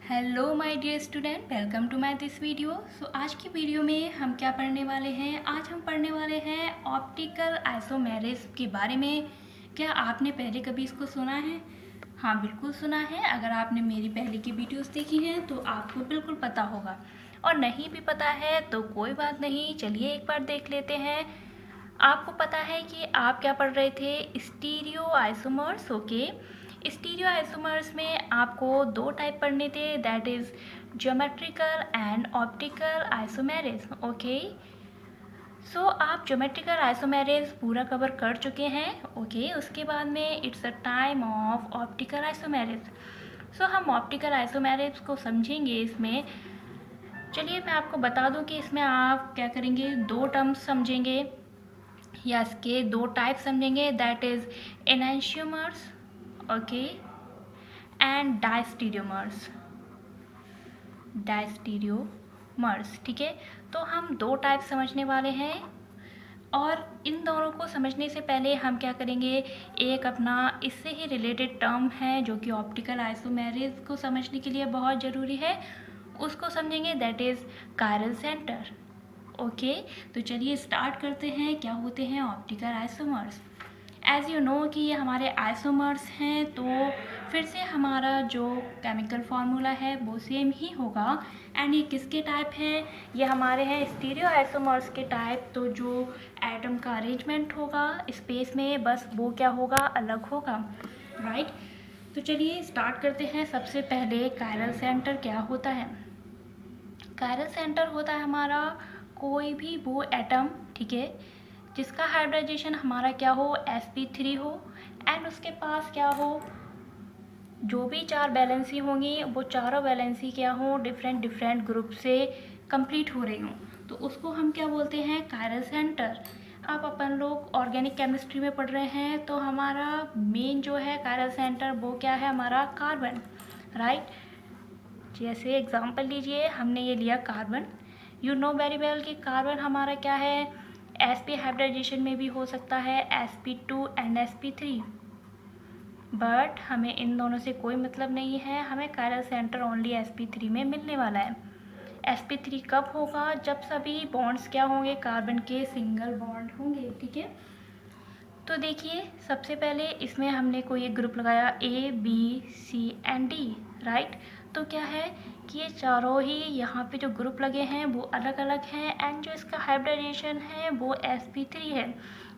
Hello my dear student, welcome to my this video. आज की video में हम क्या पढ़ने वाले हैं? आज हम पढ़ने वाले हैं ऑप्टिकल आइसोमेरिज्म के बारे में। क्या आपने पहले कभी इसको सुना है? हाँ, बिल्कुल सुना है। अगर आपने मेरी पहले की वीडियोस देखी हैं तो आपको बिल्कुल पता होगा, और नहीं भी पता है तो कोई बात नहीं, चलिए एक बार देख लेते हैं। आपको पता है कि आप क्या पढ़ रहे थे? Stereo isomers. Okay, stereo isomers में आपको दो टाइप पढ़ने थे, that is geometrical and optical isomerism. Okay, so आप ज्योमेट्रिकल आइसोमेरिज्म पूरा कवर कर चुके हैं। ओके, उसके बाद में it's a time of optical isomerism. So हम ऑप्टिकल आइसोमेरिज्म को समझेंगे इसमें। चलिए मैं आपको बता दूं कि इसमें आप क्या करेंगे, दो टर्म्स समझेंगे या इसके दो टाइप समझेंगे, that is enantiomers, okay, and diastereomers. Diastereomers, ठीक है। तो हम दो टाइप समझने वाले हैं, और इन दोनों को समझने से पहले हम क्या करेंगे, एक अपना इससे ही रिलेटेड टर्म है जो कि ऑप्टिकल आइसोमेरिज्म को समझने के लिए बहुत ज़रूरी है, उसको समझेंगे, that is chiral centre. Okay, तो चलिए स्टार्ट करते हैं, क्या होते हैं optical isomers. As you know कि ये हमारे आइसोमर्स हैं, तो फिर से हमारा जो केमिकल फार्मूला है वो सेम ही होगा। एंड ये किसके टाइप हैं? ये हमारे हैं स्टीरियो आइसोमर्स के टाइप। तो जो एटम का अरेंजमेंट होगा स्पेस में, बस वो क्या होगा, अलग होगा, राइट। तो चलिए स्टार्ट करते हैं। सबसे पहले कायरल सेंटर क्या होता है? कायरल सेंटर होता है हमारा कोई भी वो एटम, ठीक है, जिसका हाइब्रिडाइजेशन हमारा क्या हो, sp3 हो, एंड उसके पास क्या हो, जो भी चार वैलेंसी होंगी वो चारों वैलेंसी क्या हो, डिफरेंट डिफरेंट ग्रुप से कंप्लीट हो रही हूँ, तो उसको हम क्या बोलते हैं, कायरल सेंटर। अब अपन लोग ऑर्गेनिक केमिस्ट्री में पढ़ रहे हैं, तो हमारा मेन जो है कायरल सेंटर वो क्या है, हमारा कार्बन, राइट। जैसे एग्जांपल लीजिए, हमने ये लिया carbon. You know very well कि कार्बन हमारा क्या है, sp हाइब्रिडाइजेशन में भी हो सकता है, sp2 एंड sp3, बट हमें इन दोनों से कोई मतलब नहीं है, हमें कायरल सेंटर ओनली sp3 में मिलने वाला है। sp3 कब होगा, जब सभी बॉन्ड्स क्या होंगे, कार्बन के सिंगल बॉन्ड होंगे, ठीक है। तो देखिए सबसे पहले इसमें हमने कोई एक ग्रुप लगाया, A B C and D, right. तो क्या है कि ये चारों ही यहाँ पे जो ग्रुप लगे हैं वो अलग अलग हैं, एंड जो इसका हाइब्रिडाइजेशन है वो sp3 है,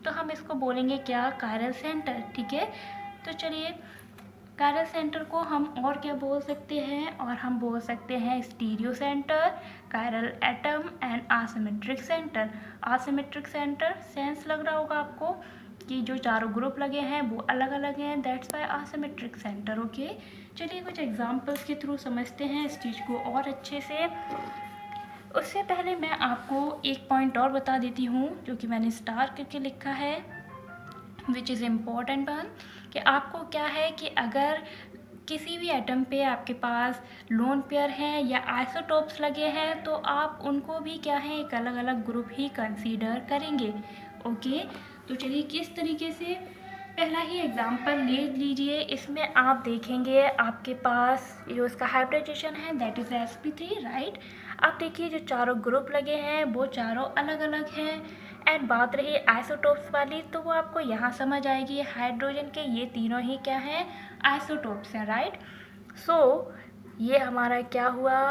तो हम इसको बोलेंगे क्या, कायरल सेंटर, ठीक है। तो चलिए कायरल सेंटर को हम और क्या बोल सकते हैं, और हम बोल सकते हैं stereo centre, chiral atom and asymmetric centre. Asymmetric centre sense लग रहा होगा आपको कि जो चारों ग्रुप लगे हैं वो अलग अलग हैं, दैट्स वाई आसिमेट्रिक सेंटर। ओके, चलिए कुछ एग्जांपल्स के थ्रू समझते हैं इस चीज़ को और अच्छे से। उससे पहले मैं आपको एक पॉइंट और बता देती हूँ जो कि मैंने स्टार करके लिखा है, विच इज़ इम्पॉर्टेंट वन, कि आपको क्या है कि अगर किसी भी एटम पे आपके पास लोन पेयर हैं या आइसोटोप्स लगे हैं, तो आप उनको भी क्या है, एक अलग अलग ग्रुप ही कंसीडर करेंगे। ओके, तो चलिए किस तरीके से, पहला ही एग्जांपल ले लीजिए। इसमें आप देखेंगे आपके पास जो इसका हाइब्रिडाइजेशन है दैट इज़ sp3, राइट। आप देखिए जो चारों ग्रुप लगे हैं वो चारों अलग अलग हैं, एंड बात रही आइसोटोप्स वाली, तो वो आपको यहाँ समझ आएगी, हाइड्रोजन के ये तीनों ही क्या हैं, आइसोटोप्स हैं, राइट। सो ये हमारा क्या हुआ,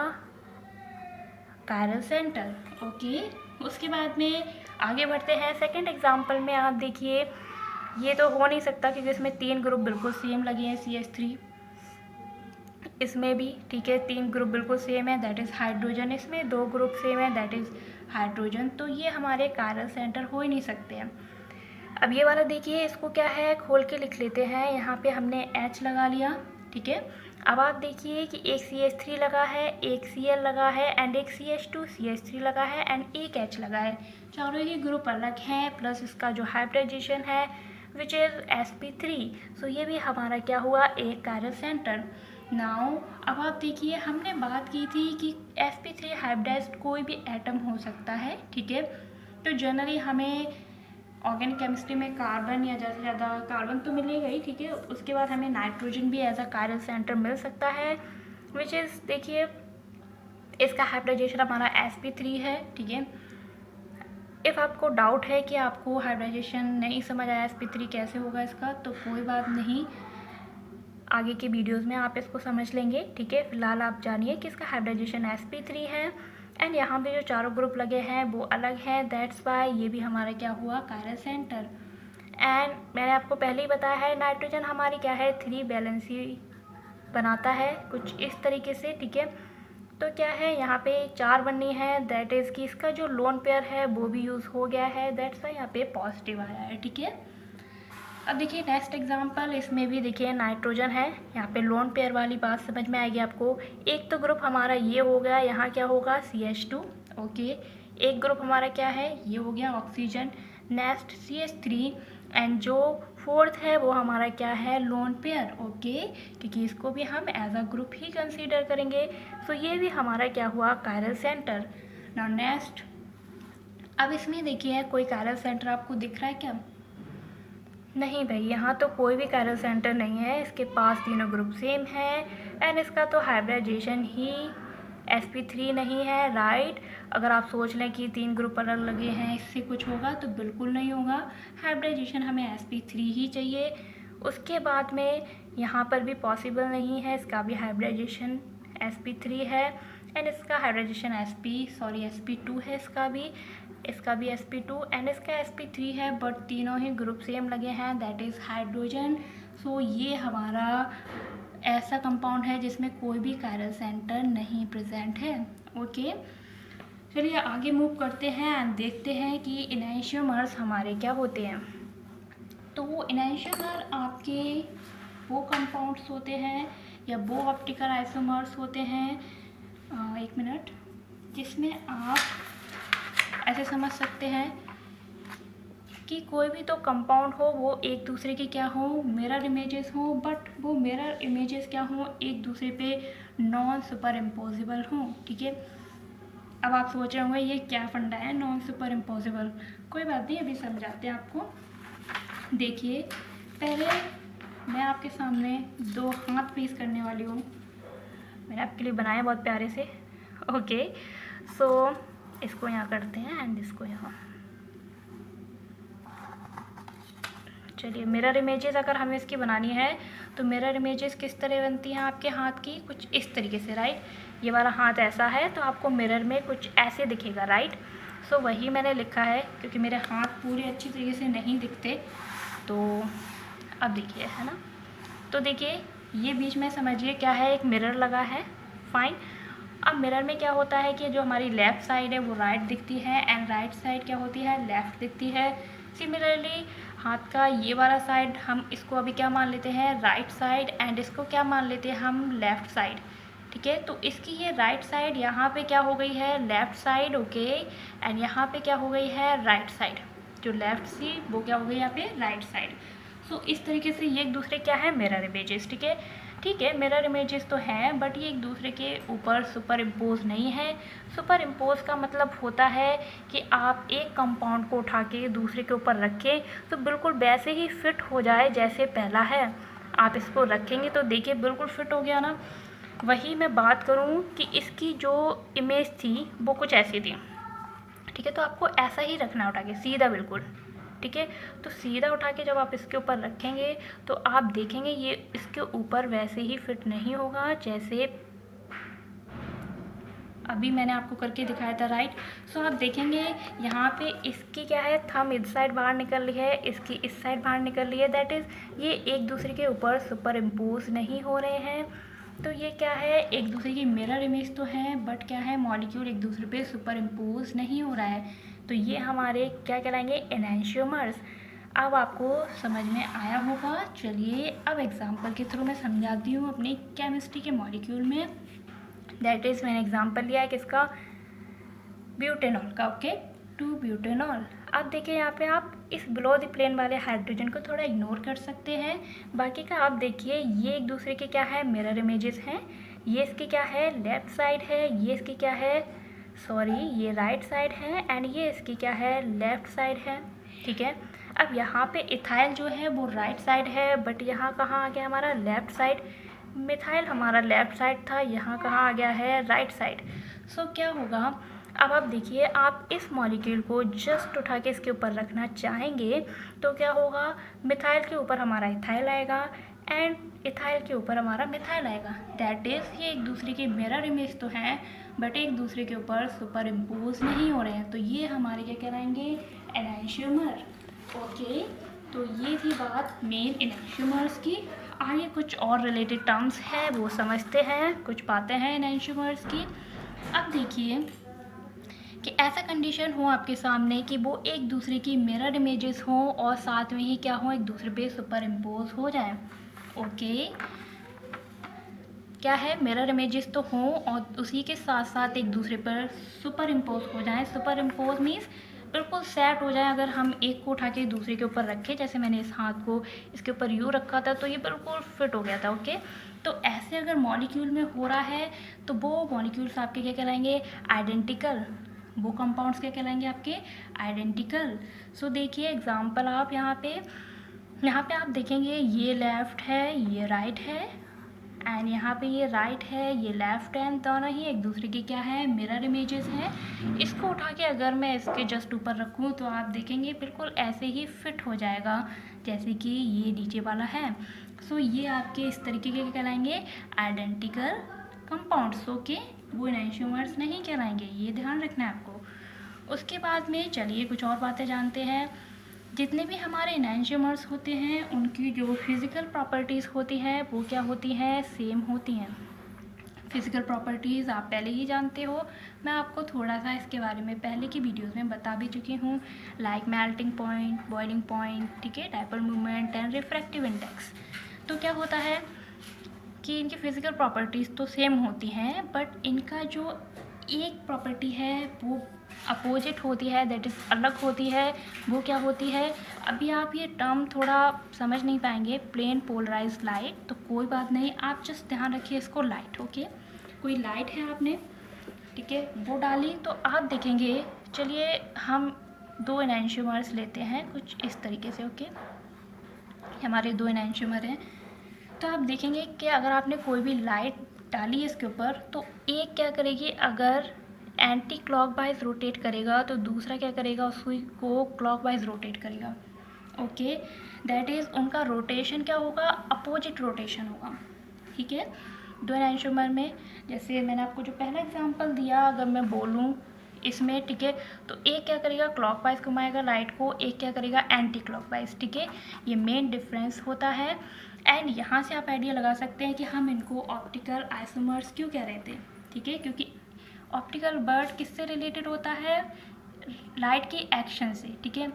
कायरल सेंटर। ओके, उसके बाद में आगे बढ़ते हैं। सेकंड एग्जांपल में आप देखिए, ये तो हो नहीं सकता क्योंकि इसमें तीन ग्रुप बिल्कुल सेम लगे हैं, CH3, इसमें भी, ठीक है, तीन ग्रुप बिल्कुल सेम है, दैट इज़ हाइड्रोजन, इसमें दो ग्रुप सेम है, दैट इज़ हाइड्रोजन, तो ये हमारे कायरल सेंटर हो ही नहीं सकते हैं। अब ये वाला देखिए, इसको क्या है, खोल के लिख लेते हैं। यहाँ पे हमने H लगा लिया, ठीक है। अब आप देखिए कि एक CH3 लगा है, एक Cl लगा है, एंड एक CH2 CH3 लगा है, एंड एक H लगा है, चारों ही ग्रुप अलग हैं, प्लस इसका जो हाइब्रिडाइजेशन है विच इज़ sp3, सो ये भी हमारा क्या हुआ, एक कायरल सेंटर। नाउ अब आप देखिए, हमने बात की थी कि sp3 हाइब्रिडाइज्ड कोई भी एटम हो सकता है, ठीक है। तो जनरली हमें ऑर्गेनिक केमिस्ट्री में कार्बन या ज़्यादा से ज़्यादा कार्बन तो मिलेगा ही, ठीक है, उसके बाद हमें नाइट्रोजन भी एज अ कायरल सेंटर मिल सकता है, विच इज़ देखिए इसका हाइब्रिडाइजेशन हमारा sp3 है, ठीक है। इफ़ आपको डाउट है कि आपको हाइब्रिडाइजेशन नहीं समझ आया sp3 कैसे होगा इसका, तो कोई बात नहीं, आगे के वीडियोस में आप इसको समझ लेंगे, ठीक है। फिलहाल आप जानिए कि इसका हाइब्रिडाइजेशन sp3 है एंड यहाँ पे जो चारों ग्रुप लगे हैं वो अलग हैं, दैट्स वाई ये भी हमारा क्या हुआ, कायरल सेंटर। एंड मैंने आपको पहले ही बताया है नाइट्रोजन हमारी क्या है, 3 वैलेंसी बनाता है कुछ इस तरीके से, ठीक है। तो क्या है यहाँ पे 4 बननी है, दैट इज़ कि इसका जो लोन पेयर है वो भी यूज़ हो गया है, दैट्स वाई यहाँ पे पॉजिटिव आया है, ठीक है। अब देखिए नेक्स्ट एग्जांपल, इसमें भी देखिए नाइट्रोजन है, यहाँ पे लोन पेयर वाली बात समझ में आएगी आपको। एक तो ग्रुप हमारा ये हो गया, यहाँ क्या होगा CH2, ओके। एक ग्रुप हमारा क्या है, ये हो गया ऑक्सीजन, नेक्स्ट CH3 एंड जो फोर्थ है वो हमारा क्या है, लोन पेयर, ओके, क्योंकि इसको भी हम एज अ ग्रुप ही कंसीडर करेंगे। सो ये भी हमारा क्या हुआ, कायरल सेंटर। नाउ नेक्स्ट, अब इसमें देखिए कोई कायरल सेंटर आपको दिख रहा है क्या? नहीं भाई, यहाँ तो कोई भी कायरल सेंटर नहीं है, इसके पास तीनों ग्रुप सेम है एंड इसका तो हाइब्रिडाइजेशन ही sp3 नहीं है, राइट। अगर आप सोच लें कि 3 ग्रुप अलग लगे हैं इससे कुछ होगा, तो बिल्कुल नहीं होगा, हाइब्रिडाइजेशन हमें sp3 ही चाहिए। उसके बाद में यहाँ पर भी पॉसिबल नहीं है, इसका भी हाइब्रिडाइजेशन sp3 है एंड इसका हाइब्रिडाइजेशन sp2 है, इसका भी sp2 एंड इसका sp3 है, बट तीनों ही ग्रुप सेम लगे हैं, दैट इज़ हाइड्रोजन। सो ये हमारा ऐसा कंपाउंड है जिसमें कोई भी कायरल सेंटर नहीं प्रेजेंट है, ओके। चलिए आगे मूव करते हैं एंड देखते हैं कि इनैंशियोमर्स हमारे क्या होते हैं। तो इनैंशियोमर आपके वो कंपाउंड्स होते हैं या वो ऑप्टिकल आइसोमर्स होते हैं, एक मिनट, जिसमें आप ऐसे समझ सकते हैं कि कोई भी तो कंपाउंड हो वो एक दूसरे के क्या हो, मिरर इमेजेस हो, बट वो मिरर इमेजेस क्या हो, एक दूसरे पे नॉन सुपर इम्पोजिबल हो, ठीक है। अब आप सोच रहे होंगे ये क्या फंडा है नॉन सुपर इम्पोजिबल, कोई बात नहीं, अभी समझाते हैं आपको। देखिए पहले मैं आपके सामने 2 हाथ पेश करने वाली हूँ, मैंने आपके लिए बनाया बहुत प्यारे से, ओके। सो इसको यहाँ करते हैं एंड इसको यहाँ, चलिए मिरर इमेजेस अगर हमें इसकी बनानी है तो मिरर इमेजेस किस तरह बनती हैं आपके हाथ की, कुछ इस तरीके से, राइट। ये वाला हाथ ऐसा है तो आपको मिरर में कुछ ऐसे दिखेगा, राइट। सो वही मैंने लिखा है, क्योंकि मेरे हाथ पूरे अच्छी तरीके से नहीं दिखते, तो अब देखिए, है ना। तो देखिए ये बीच में समझिए क्या है, एक मिरर लगा है, फाइन। अब मिरर में क्या होता है कि जो हमारी लेफ़्ट साइड है वो राइट दिखती है एंड राइट साइड क्या होती है, लेफ़्ट दिखती है। सिमिलरली हाथ का ये वाला साइड हम इसको अभी क्या मान लेते हैं, राइट साइड, एंड इसको क्या मान लेते हैं हम, लेफ़्ट साइड, ठीक है। तो इसकी ये राइट साइड यहाँ पे क्या हो गई है, लेफ़्ट साइड, ओके, एंड यहाँ पे क्या हो गई है, राइट साइड। जो लेफ़्ट थी वो क्या हो गई यहाँ पे, राइट साइड। सो इस तरीके से ये एक दूसरे क्या है, मिरर इमेजेस, ठीक है। ठीक है, मिरर इमेजेस तो हैं बट ये एक दूसरे के ऊपर सुपर इम्पोज नहीं है। सुपर इम्पोज का मतलब होता है कि आप एक कंपाउंड को उठा के दूसरे के ऊपर रखें तो बिल्कुल वैसे ही फिट हो जाए जैसे पहला है। आप इसको रखेंगे तो देखिए बिल्कुल फिट हो गया ना। वही मैं बात करूं कि इसकी जो इमेज थी वो कुछ ऐसी थी, ठीक है। तो आपको ऐसा ही रखना उठा के सीधा बिल्कुल, ठीक है। तो सीधा उठा के जब आप इसके ऊपर रखेंगे तो आप देखेंगे ये इसके ऊपर वैसे ही फिट नहीं होगा जैसे अभी मैंने आपको करके दिखाया था, राइट। सो आप देखेंगे यहाँ पे इसकी क्या है, थंब इस साइड बाहर निकल रही है, इसकी इस साइड बाहर निकल रही है, दैट इज़ ये एक दूसरे के ऊपर सुपर इम्पोज नहीं हो रहे हैं। तो ये क्या है, एक दूसरे की मिरर इमेज तो है बट क्या है, मॉलिक्यूल एक दूसरे पे सुपर इम्पोज नहीं हो रहा है। तो ये हमारे क्या कहलाएंगे, एनेंशियोमर्स। अब आपको समझ में आया होगा। चलिए अब एग्जांपल के थ्रू मैं समझाती हूँ अपनी केमिस्ट्री के मॉलिक्यूल में। दैट इज़ मैंने एग्जांपल लिया है किसका, ब्यूटेनॉल का, ओके, 2-ब्यूटेनॉल। अब देखिए यहाँ पे आप इस बिलो द प्लेन वाले हाइड्रोजन को थोड़ा इग्नोर कर सकते हैं। बाकी का आप देखिए ये एक दूसरे के क्या है, मिरर इमेजेस हैं। ये इसकी क्या है, लेफ्ट साइड है, ये इसकी क्या है, सॉरी ये राइट साइड है, एंड ये इसकी क्या है, लेफ्ट साइड है, ठीक है। अब यहाँ पे इथाइल जो है वो राइट साइड है बट यहाँ कहाँ आ गया हमारा, लेफ्ट साइड। मिथाइल हमारा लेफ़्ट साइड था, यहाँ कहाँ आ गया है, राइट साइड। सो क्या होगा, अब आप देखिए, आप इस मॉलिक्यूल को जस्ट उठा के इसके ऊपर रखना चाहेंगे तो क्या होगा, मिथाइल के ऊपर हमारा इथाइल आएगा एंड इथाइल के ऊपर हमारा मिथाइल आएगा। दैट इज़ ये एक दूसरे के मिरर इमेज तो हैं बट एक दूसरे के ऊपर सुपर इम्पोज नहीं हो रहे हैं, तो ये हमारे क्या कहलाएंगे, एनेंशियोमर। ओके, तो ये थी बात मेन एनेंशियोमर्स की। आगे कुछ और रिलेटेड टर्म्स हैं वो समझते हैं, कुछ बातें हैं एनेंशियोमर्स की। अब देखिए कि ऐसा कंडीशन हो आपके सामने कि वो एक दूसरे की मिरर इमेजेस हों और साथ में ही क्या हो, एक दूसरे पे सुपर इम्पोज हो जाए। ओके, क्या है, मिरर इमेजेस तो हों और उसी के साथ साथ एक दूसरे पर सुपर इम्पोज हो जाएं। सुपर इम्पोज मीन्स बिल्कुल सेट हो जाए। अगर हम एक को उठा के दूसरे के ऊपर रखें, जैसे मैंने इस हाथ को इसके ऊपर यूँ रखा था तो ये बिल्कुल फिट हो गया था। ओके, तो ऐसे अगर मॉलिक्यूल में हो रहा है तो वो मॉलिक्यूल्स आपके क्या कहलाएंगे, आइडेंटिकल। वो कंपाउंड्स क्या कहलाएंगे आपके, आइडेंटिकल। सो देखिए एग्जाम्पल, आप यहाँ पे आप देखेंगे ये लेफ़्ट है, ये राइट है एंड यहाँ पे ये राइट है, ये लेफ़्ट है, दोनों ही एक दूसरे की क्या है, मिरर इमेजेस हैं। इसको उठा के अगर मैं इसके जस्ट ऊपर रखूँ तो आप देखेंगे बिल्कुल ऐसे ही फिट हो जाएगा जैसे कि ये नीचे वाला है। सो ये आपके इस तरीके के कहलाएंगे आइडेंटिकल कंपाउंड्स। ओके, वो एनेंशियोमर्स नहीं कहलाएंगे, ये ध्यान रखना है आपको। उसके बाद में चलिए कुछ और बातें जानते हैं। जितने भी हमारे एनेंशियोमर्स होते हैं उनकी जो फिज़िकल प्रॉपर्टीज़ होती हैं वो क्या होती हैं, सेम होती हैं। फिज़िकल प्रॉपर्टीज़ आप पहले ही जानते हो, मैं आपको थोड़ा सा इसके बारे में पहले की वीडियोस में बता भी चुकी हूँ, like melting point, boiling point, ठीक है, dipole moment and refractive index. तो क्या होता है कि इनकी फ़िज़िकल प्रॉपर्टीज़ तो सेम होती हैं बट इनका जो एक प्रॉपर्टी है वो अपोजिट होती है, दैट इज़ अलग होती है। वो क्या होती है, अभी आप ये टर्म थोड़ा समझ नहीं पाएंगे, प्लेन पोलराइज्ड लाइट, तो कोई बात नहीं, आप जस्ट ध्यान रखिए इसको लाइट। ओके, कोई लाइट है आपने, ठीक है, वो डाली तो आप देखेंगे। चलिए हम दो एनेंशियोमर्स लेते हैं कुछ इस तरीके से। ओके, हमारे दो एनेंशियोमर हैं, तो आप देखेंगे कि अगर आपने कोई भी लाइट डाली इसके ऊपर तो एक क्या करेगी, अगर एंटी क्लॉकवाइज रोटेट करेगा तो दूसरा क्या करेगा, उसको क्लॉकवाइज रोटेट करेगा। ओके, दैट इज़ उनका रोटेशन क्या होगा, अपोजिट रोटेशन होगा। ठीक है, दो एनेंशियोमर में जैसे मैंने आपको जो पहला एग्जांपल दिया, अगर मैं बोलूँ इसमें, ठीक है, तो एक क्या करेगा, क्लॉकवाइज घुमाएगा लाइट को, एक क्या करेगा, एंटी क्लॉकवाइज। ठीक है, ये मेन डिफरेंस होता है। एंड यहाँ से आप आइडिया लगा सकते हैं कि हम इनको ऑप्टिकल आइसोमर्स क्यों कह रहे थे। ठीक है, क्योंकि ऑप्टिकल बर्ड किससे रिलेटेड होता है, लाइट की एक्शन से। ठीक है,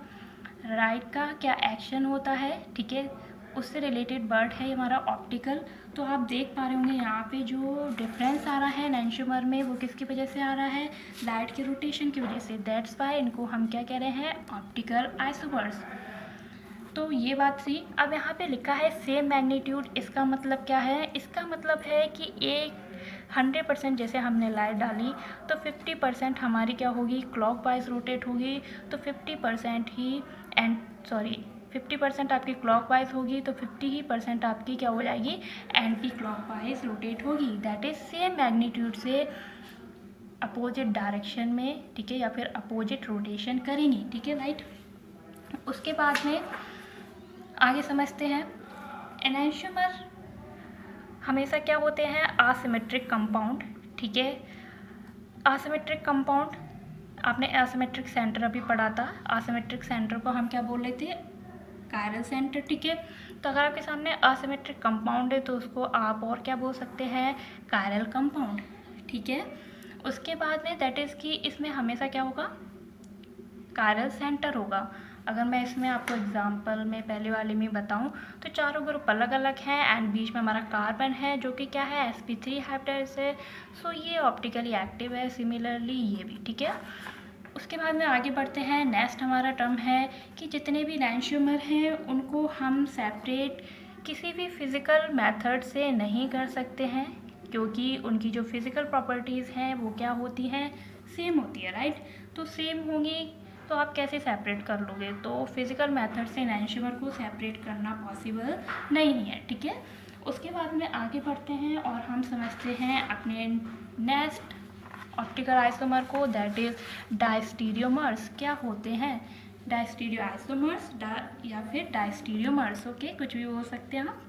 लाइट का क्या एक्शन होता है, ठीक है, उससे रिलेटेड बर्ड है हमारा ऑप्टिकल। तो आप देख पा रहे होंगे यहाँ पे जो डिफरेंस आ रहा है एनेंशियोमर में वो किसकी वजह से आ रहा है, लाइट के रोटेशन की वजह से। दैट्स वाई इनको हम क्या कह रहे हैं, ऑप्टिकल आइसोमर्स। तो ये बात थी। अब यहाँ पे लिखा है सेम मैग्नीट्यूड, इसका मतलब क्या है, इसका मतलब है कि एक 100% जैसे हमने लाइट डाली तो 50% हमारी क्या होगी, क्लॉकवाइज रोटेट होगी, तो 50% ही 50% आपकी क्लॉकवाइज होगी तो 50% आपकी क्या हो जाएगी, एंटी क्लॉकवाइज रोटेट होगी। दैट इज सेम मैग्नीट्यूड से अपोजिट डायरेक्शन में, ठीक है, या फिर अपोजिट रोटेशन करेंगी। ठीक है, राइट। उसके बाद में आगे समझते हैं, एनेंशियोमर हमेशा क्या होते हैं, आसिमेट्रिक कंपाउंड। ठीक है, आसिमेट्रिक कंपाउंड, आपने एसिमेट्रिक सेंटर अभी पढ़ा था, आसिमेट्रिक सेंटर को हम क्या बोल रहे थे, कायरल सेंटर। ठीक है, तो अगर आपके सामने असिमेट्रिक कंपाउंड है तो उसको आप और क्या बोल सकते हैं, कायरल कंपाउंड। ठीक है, उसके बाद में दैट इज़ कि इसमें हमेशा क्या होगा, कायरल सेंटर होगा। अगर मैं इसमें आपको एग्जांपल में पहले वाले में बताऊं तो चारों ग्रुप अलग अलग हैं एंड बीच में हमारा कार्बन है जो कि क्या है, sp3 हाइब्रिडाइज है। सो ये ऑप्टिकली एक्टिव है, सिमिलरली ये भी। ठीक है, उसके बाद में आगे बढ़ते हैं। नेक्स्ट हमारा टर्म है कि जितने भी एनेंशियोमर हैं उनको हम सेपरेट किसी भी फिज़िकल मेथड से नहीं कर सकते हैं, क्योंकि उनकी जो फिज़िकल प्रॉपर्टीज़ हैं वो क्या होती हैं, सेम होती है, राइट। तो सेम होंगी तो आप कैसे सेपरेट कर लोगे, तो फिज़िकल मेथड से एनेंशियोमर को सेपरेट करना पॉसिबल नहीं है। ठीक है, उसके बाद में आगे बढ़ते हैं और हम समझते हैं अपने नेक्स्ट ऑप्टिकल आइसोमर को, दैट इज डायस्टीरियोमर्स। क्या होते हैं डायस्टीरियो आइसोमर्स या फिर डायस्टीरियोमर्स, ओके, कुछ भी बोल सकते हैं आप।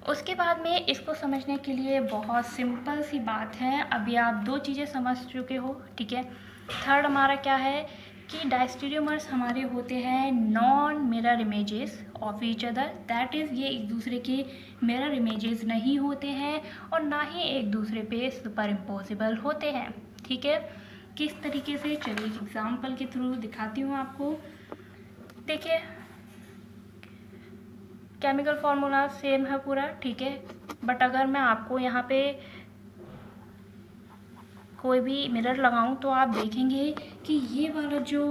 उसके बाद में इसको समझने के लिए बहुत सिंपल सी बात है, अभी आप दो चीज़ें समझ चुके हो, ठीक है। थर्ड हमारा क्या है कि डायस्टीरियोमर्स हमारे होते हैं non mirror images of each other, that is ये एक दूसरे के मिरर इमेजेस नहीं होते हैं और ना ही एक दूसरे पे सुपर इम्पोजिबल होते हैं, ठीक है। किस तरीके से, चलिए एक एग्जाम्पल के थ्रू दिखाती हूँ आपको। देखिए केमिकल फार्मूला सेम है पूरा, ठीक है, बट अगर मैं आपको यहाँ पे कोई भी मिरर लगाऊं तो आप देखेंगे कि ये वाला जो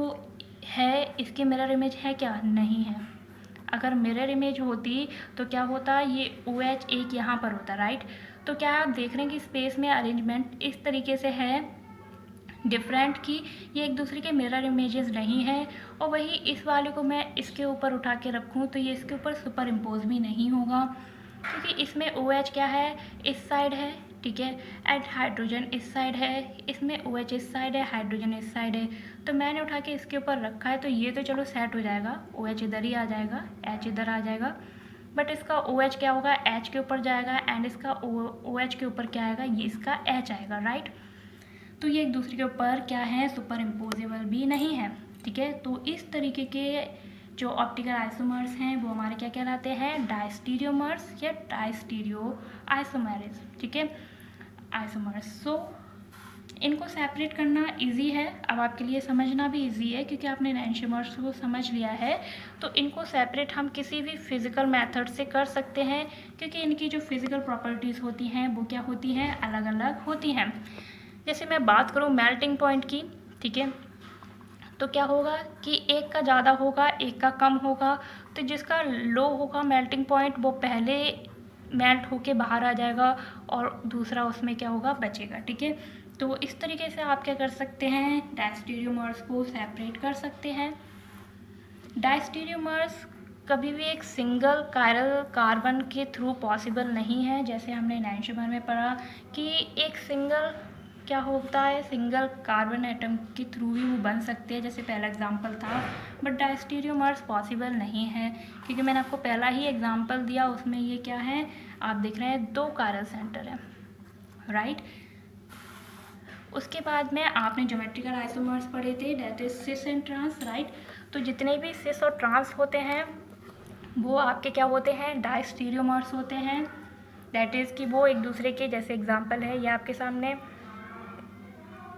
है इसके मिरर इमेज है क्या, नहीं है। अगर मिरर इमेज होती तो क्या होता, ये OH एक यहाँ पर होता, राइट। तो क्या आप देख रहे हैं कि स्पेस में अरेंजमेंट इस तरीके से है डिफरेंट कि ये एक दूसरे के मिरर इमेजेस नहीं है। और वही इस वाले को मैं इसके ऊपर उठा के रखूँ तो ये इसके ऊपर सुपर इम्पोज भी नहीं होगा, क्योंकि इसमें OH क्या है, इस साइड है, ठीक है, एंड हाइड्रोजन इस साइड है। इसमें OH इस साइड है, हाइड्रोजन इस साइड है, तो मैंने उठा के इसके ऊपर रखा है तो ये तो चलो सेट हो जाएगा, OH इधर ही आ जाएगा, H इधर आ जाएगा, बट इसका OH क्या होगा, H के ऊपर जाएगा, एंड इसका OH के ऊपर क्या आएगा, ये इसका H आएगा, राइट। तो ये एक दूसरे के ऊपर क्या है, सुपर इम्पोजेबल भी नहीं है, ठीक है। तो इस तरीके के जो ऑप्टिकल आइसोमर्स हैं वो हमारे क्या कहलाते हैं, डायस्टीरियोमर्स या डायस्टीरियो आइसोमर्स, ठीक है, आइसोमर्स। सो इनको सेपरेट करना इजी है, अब आपके लिए समझना भी इजी है क्योंकि आपने एनेंशियोमर्स को समझ लिया है। तो इनको सेपरेट हम किसी भी फिजिकल मेथड से कर सकते हैं, क्योंकि इनकी जो फिजिकल प्रॉपर्टीज़ होती हैं वो क्या होती हैं, अलग अलग होती हैं। जैसे मैं बात करूँ मेल्टिंग पॉइंट की, ठीक है, तो क्या होगा कि एक का ज़्यादा होगा, एक का कम होगा, तो जिसका लो होगा मेल्टिंग पॉइंट वो पहले मेल्ट होके बाहर आ जाएगा और दूसरा उसमें क्या होगा, बचेगा, ठीक है। तो इस तरीके से आप क्या कर सकते हैं, डायस्टीरियोमर्स को सेपरेट कर सकते हैं। डायस्टीरियोमर्स कभी भी एक सिंगल कायरल कार्बन के थ्रू पॉसिबल नहीं है, जैसे हमने एनेंशियोमर में पढ़ा कि एक सिंगल क्या होता है, सिंगल कार्बन एटम के थ्रू भी वो बन सकते हैं, जैसे पहला एग्जांपल था, बट डायस्टीरियोमर्स पॉसिबल नहीं है, क्योंकि मैंने आपको पहला ही एग्जांपल दिया, उसमें ये क्या है, आप देख रहे हैं 2 कायरल सेंटर है, राइट। उसके बाद में आपने ज्योमेट्रिकल आइसोमर्स पढ़े थे, that is cis and trans, right. तो जितने भी सिस और ट्रांस होते हैं वो आपके क्या होते हैं, डायस्टीरियोमर्स होते हैं, दैट इज़ कि वो एक दूसरे के, जैसे एग्जांपल है ये आपके सामने,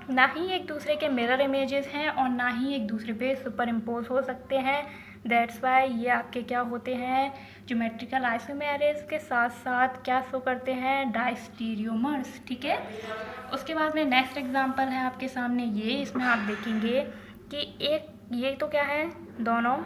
ना ही एक दूसरे के मिरर इमेजेस हैं और ना ही एक दूसरे पे सुपर इम्पोज हो सकते हैं। दैट्स वाई ये आपके क्या होते हैं, ज्योमेट्रिकल आइसोमर्स के साथ साथ क्या शो करते हैं, डायस्टीरियोमर्स, ठीक है। उसके बाद में नेक्स्ट एग्जांपल है आपके सामने ये, इसमें आप देखेंगे कि एक ये तो क्या है, दोनों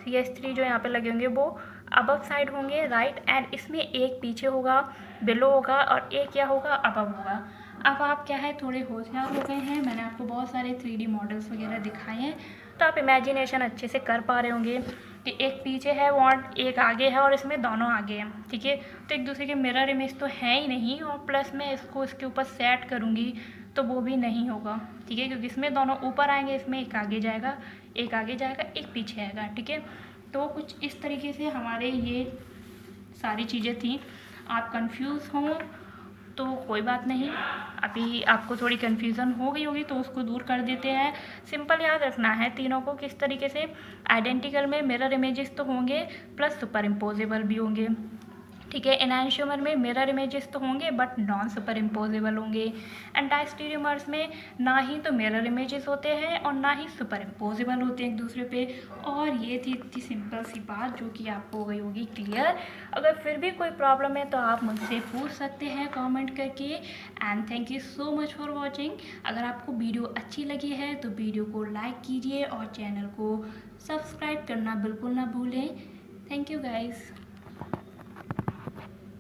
CH3 जो यहाँ पे लगे होंगे वो अबव साइड होंगे, राइट, एंड इसमें एक पीछे होगा, बिलो होगा, और एक क्या होगा, अबव होगा। अब आप क्या है, थोड़े होशियार हो गए हैं, मैंने आपको बहुत सारे 3D मॉडल्स वगैरह दिखाए हैं, तो आप इमेजिनेशन अच्छे से कर पा रहे होंगे कि एक पीछे है और एक आगे है और इसमें दोनों आगे हैं, ठीक है। तो एक दूसरे के मिरर इमेज तो है ही नहीं, और प्लस मैं इसको इसके ऊपर सेट करूँगी तो वो भी नहीं होगा, ठीक है, क्योंकि इसमें दोनों ऊपर आएंगे, इसमें एक आगे जाएगा, एक आगे जाएगा, एक पीछे आएगा, ठीक है। तो कुछ इस तरीके से हमारे ये सारी चीज़ें थी। आप कंफ्यूज हों तो कोई बात नहीं, अभी आपको थोड़ी कन्फ्यूज़न हो गई होगी तो उसको दूर कर देते हैं। सिंपल याद रखना है तीनों को किस तरीके से, आइडेंटिकल में मिरर इमेजेस तो होंगे प्लस सुपर इम्पोजेबल भी होंगे, ठीक है। एनांशियोमर में मिरर इमेजेस तो होंगे बट नॉन सुपर इम्पोजेबल होंगे, एंड डायस्टीरियोमर्स में ना ही तो मिरर इमेजेस होते हैं और ना ही सुपर इम्पोजेबल होते हैं एक दूसरे पे। और ये थी इतनी सिंपल सी बात जो कि आपको हो गई होगी क्लियर। अगर फिर भी कोई प्रॉब्लम है तो आप मुझसे पूछ सकते हैं कमेंट करके। And thank you so much for watching. अगर आपको वीडियो अच्छी लगी है तो वीडियो को लाइक कीजिए और चैनल को सब्सक्राइब करना बिल्कुल ना भूलें। Thank you guys.